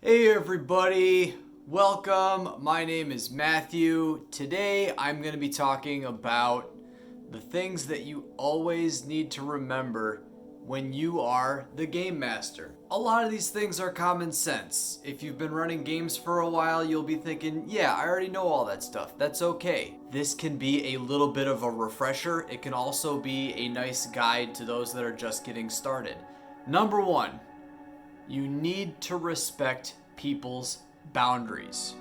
Hey everybody, welcome. My name is Matthew. Today I'm going to be talking about the things that you always need to remember when you are the game master. A lot of these things are common sense. If you've been running games for a while, you'll be thinking, yeah, I already know all that stuff. That's okay. This can be a little bit of a refresher. It can also be a nice guide to those that are just getting started. Number one, you need to respect people's boundaries.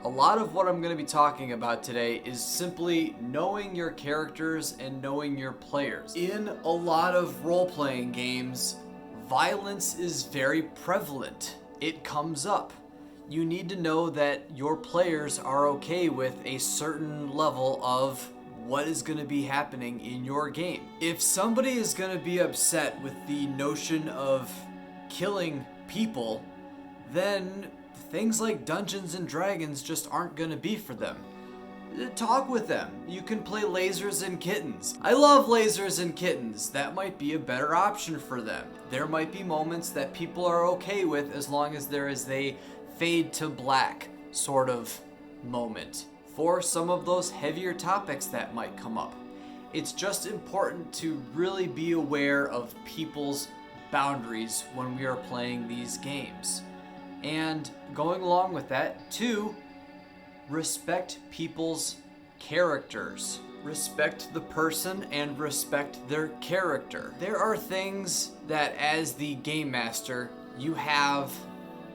A lot of what I'm going to be talking about today is simply knowing your characters and knowing your players. In a lot of role-playing games, violence is very prevalent. It comes up. You need to know that your players are okay with a certain level of what is going to be happening in your game. If somebody is going to be upset with the notion of killing people, then things like Dungeons and Dragons just aren't going to be for them. Talk with them. You can play Lasers and Kittens. I love Lasers and Kittens. That might be a better option for them. There might be moments that people are okay with as long as there is a fade to black sort of moment for some of those heavier topics that might come up. It's just important to really be aware of people's boundaries when we are playing these games. And going along with that, too, respect people's characters. Respect the person and respect their character. There are things that as the game master, you have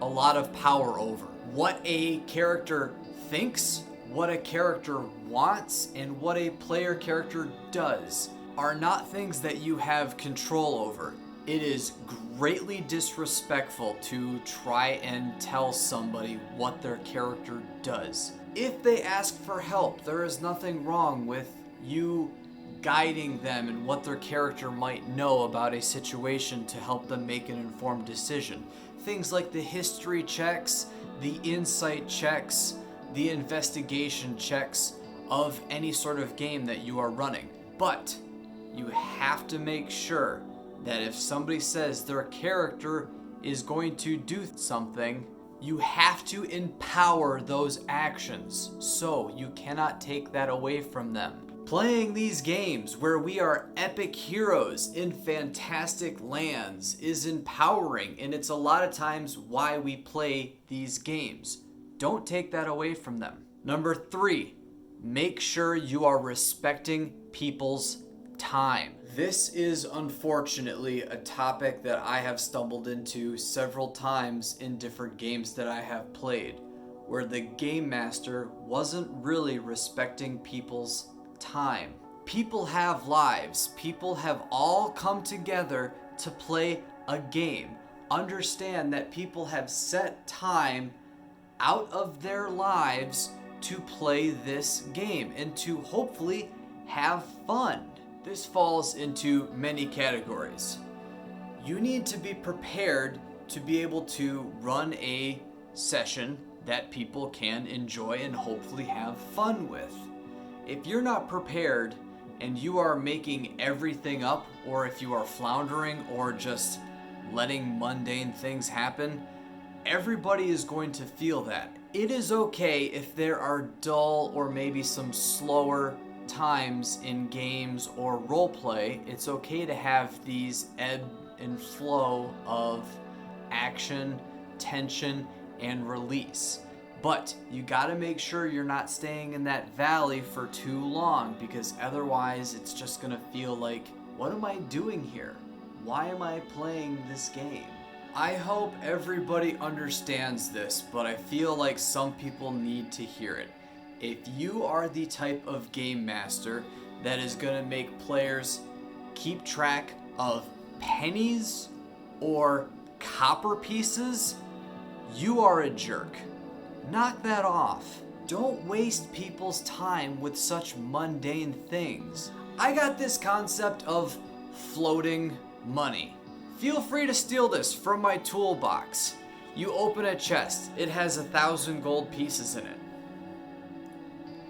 a lot of power over. What a character thinks, what a character wants, and what a player character does are not things that you have control over. It is greatly disrespectful to try and tell somebody what their character does. If they ask for help, there is nothing wrong with you guiding them and what their character might know about a situation to help them make an informed decision. Things like the history checks, the insight checks, the investigation checks of any sort of game that you are running. But you have to make sure that if somebody says their character is going to do something, you have to empower those actions, so you cannot take that away from them. Playing these games where we are epic heroes in fantastic lands is empowering, and it's a lot of times why we play these games. Don't take that away from them. Number 3, make sure you are respecting people's time. This is unfortunately a topic that I have stumbled into several times in different games that I have played, where the game master wasn't really respecting people's time. People have lives. People have all come together to play a game. Understand that people have set time out of their lives to play this game and to hopefully have fun. This falls into many categories. You need to be prepared to be able to run a session that people can enjoy and hopefully have fun with. If you're not prepared and you are making everything up, or if you are floundering or just letting mundane things happen, everybody is going to feel that. It is okay if there are dull or maybe some slower times in games or role play. It's okay to have these ebb and flow of action, tension, and release. But you gotta make sure you're not staying in that valley for too long, because otherwise it's just gonna feel like, what am I doing here? Why am I playing this game? I hope everybody understands this, but I feel like some people need to hear it. If you are the type of game master that is going to make players keep track of pennies or copper pieces, you are a jerk. Knock that off. Don't waste people's time with such mundane things. I got this concept of floating money. Feel free to steal this from my toolbox. You open a chest, it has 1,000 gold pieces in it.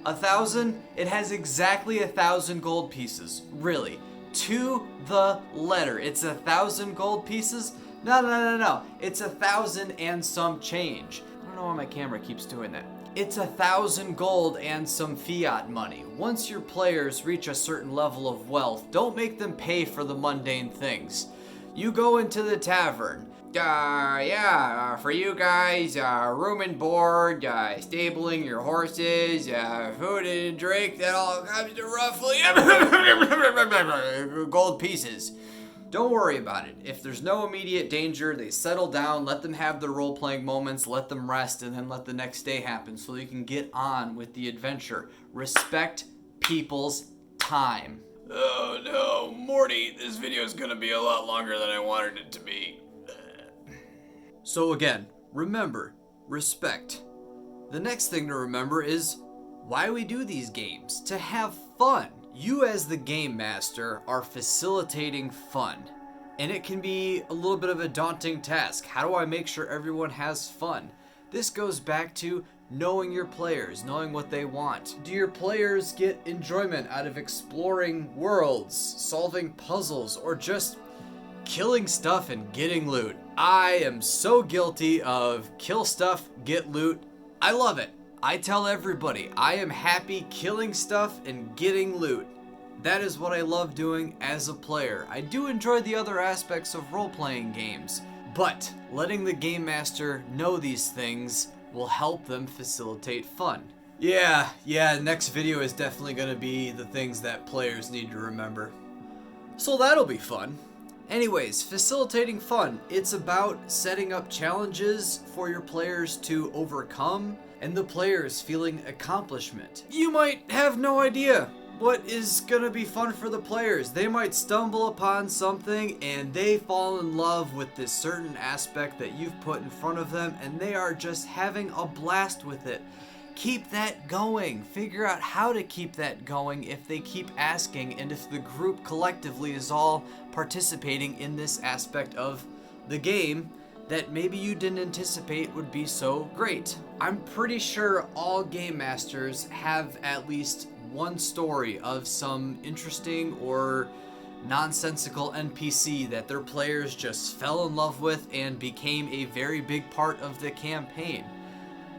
1,000? It has exactly 1,000 gold pieces. Really. To the letter. It's 1,000 gold pieces. No. It's 1,000 and some change. I don't know why my camera keeps doing that. It's 1,000 gold and some fiat money. Once your players reach a certain level of wealth, don't make them pay for the mundane things. You go into the tavern. For you guys, room and board, stabling your horses, food and drink, that all comes to roughly gold pieces. Don't worry about it. If there's no immediate danger, they settle down, let them have their role-playing moments, let them rest, and then let the next day happen so you can get on with the adventure. Respect people's time. Oh no, Morty, this video is gonna be a lot longer than I wanted it to be. So again, remember, respect. The next thing to remember is why we do these games. To have fun. You as the game master are facilitating fun. And it can be a little bit of a daunting task. How do I make sure everyone has fun? This goes back to knowing your players, knowing what they want. Do your players get enjoyment out of exploring worlds, solving puzzles, or just killing stuff and getting loot? I am so guilty of kill stuff, get loot. I love it. I tell everybody, I am happy killing stuff and getting loot. That is what I love doing as a player. I do enjoy the other aspects of role-playing games, but letting the game master know these things will help them facilitate fun. Yeah, next video is definitely gonna be the things that players need to remember. So that'll be fun. Anyways, facilitating fun. It's about setting up challenges for your players to overcome and the players feeling accomplishment. You might have no idea what is gonna be fun for the players. They might stumble upon something and they fall in love with this certain aspect that you've put in front of them and they are just having a blast with it. Keep that going. Figure out how to keep that going if they keep asking and if the group collectively is all participating in this aspect of the game that maybe you didn't anticipate would be so great. I'm pretty sure all game masters have at least one story of some interesting or nonsensical NPC that their players just fell in love with and became a very big part of the campaign.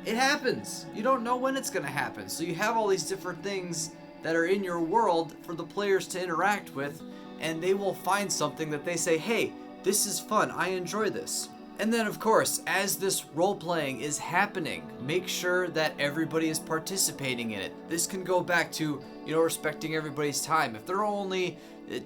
It happens. You don't know when it's going to happen. So you have all these different things that are in your world for the players to interact with, and they will find something that they say, hey, this is fun. I enjoy this. And then, of course, as this role-playing is happening, make sure that everybody is participating in it. This can go back to, respecting everybody's time. If there are only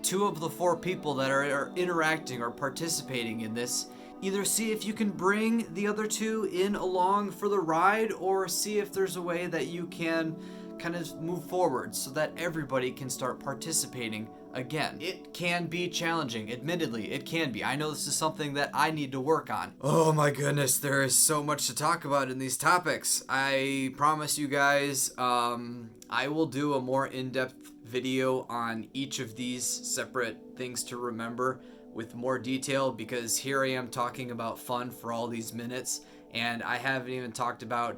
2 of the 4 people that are interacting or participating in this, either see if you can bring the other 2 in along for the ride, or see if there's a way that you can kind of move forward so that everybody can start participating again. It can be challenging, admittedly, it can be. I know this is something that I need to work on. Oh my goodness, there is so much to talk about in these topics. I promise you guys, I will do a more in-depth video on each of these separate things to remember with more detail, because here I am talking about fun for all these minutes, and I haven't even talked about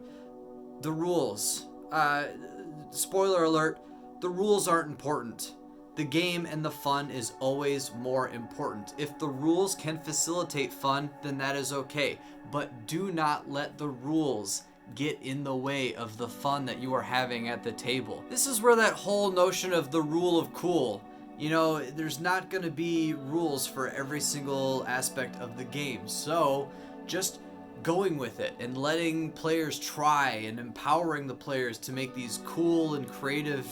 the rules. Spoiler alert, the rules aren't important. The game and the fun is always more important. If the rules can facilitate fun, then that is okay. But do not let the rules get in the way of the fun that you are having at the table. This is where that whole notion of the rule of cool, there's not going to be rules for every single aspect of the game. So just going with it and letting players try and empowering the players to make these cool and creative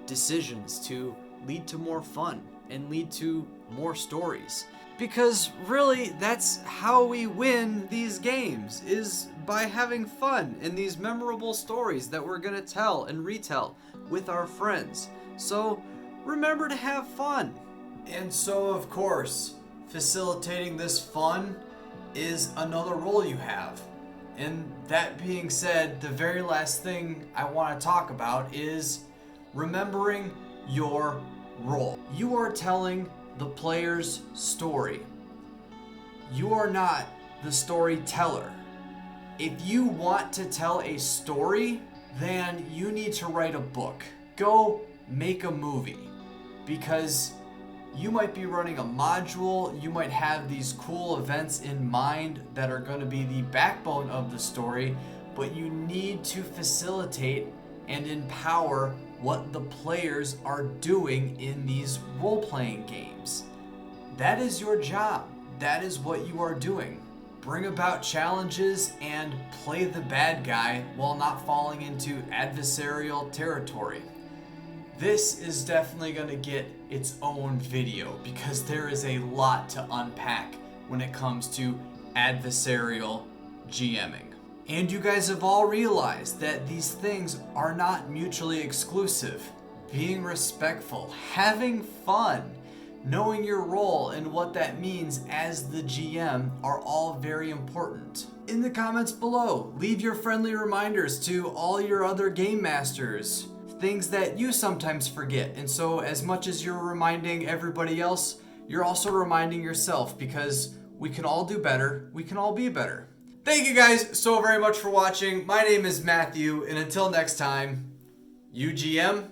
decisions to lead to more fun and lead to more stories. Because really, that's how we win these games, is by having fun and these memorable stories that we're gonna tell and retell with our friends. So remember to have fun. And so, of course, facilitating this fun is another role you have. And that being said, the very last thing I want to talk about is remembering your role. You are telling the player's story. You are not the storyteller. If you want to tell a story, then you need to write a book. Go make a movie, because You might be running a module, you might have these cool events in mind that are going to be the backbone of the story, but you need to facilitate and empower what the players are doing in these role-playing games. That is your job. That is what you are doing. Bring about challenges and play the bad guy while not falling into adversarial territory. This is definitely going to get its own video because there is a lot to unpack when it comes to adversarial GMing. And you guys have all realized that these things are not mutually exclusive. Being respectful, having fun, knowing your role and what that means as the GM are all very important. In the comments below, leave your friendly reminders to all your other game masters, things that you sometimes forget. And so as much as you're reminding everybody else, you're also reminding yourself, because we can all do better, we can all be better. Thank you guys so very much for watching. My name is Matthew, and until next time, you GM,